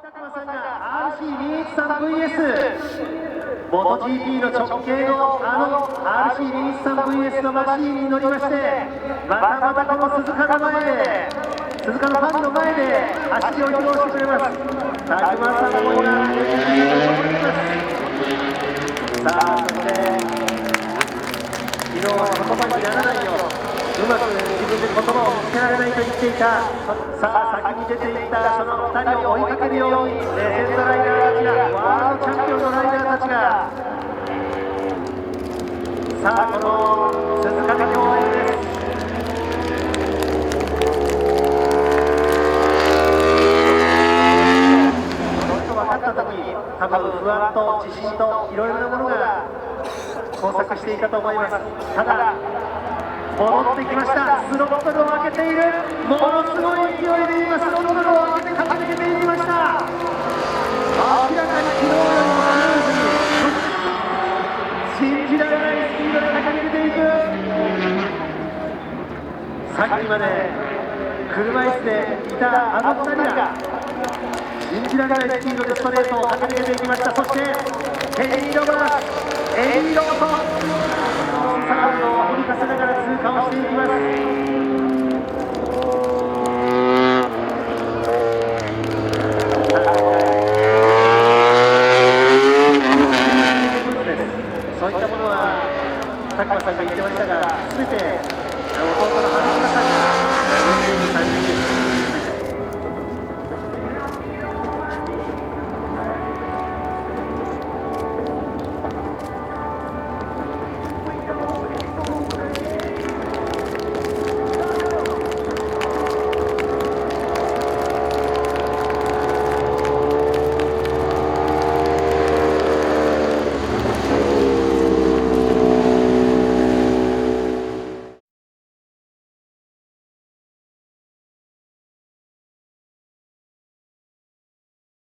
北熊さんが RC213VS モト GP の直系のRC213VS のマシーンに乗りまして、またまたこの鈴鹿の前で、鈴鹿のファンの前で走りを披露してくれます。たくまさんも今練習しています。さあ、そして昨日は言葉にならないよ、うまく自分で言葉を見つけられないと言っていた。さあ、先に出ていったその2人を追いかけるようにレジェンドライダーたちが、ワールドチャンピオンのライダーたちが、さあこの鈴鹿で共演です。ちょっと分かった時、多分不安と自信といろいろなものが交錯していたと思います。ただ戻ってきました。スロットルを開けている。ものすごい勢いで今スロットルを開けて駆け抜けていきました。明らかに昨日よりもスムーズに、信じられないスピードで駆け抜けていく。さっきまで車椅子でいたあの2人が信じられないスピードでストレートを駆け抜けていきました。そしてエリー・ロバーツ、エリー・ロートサーブを振りかせながら通過をしていきます。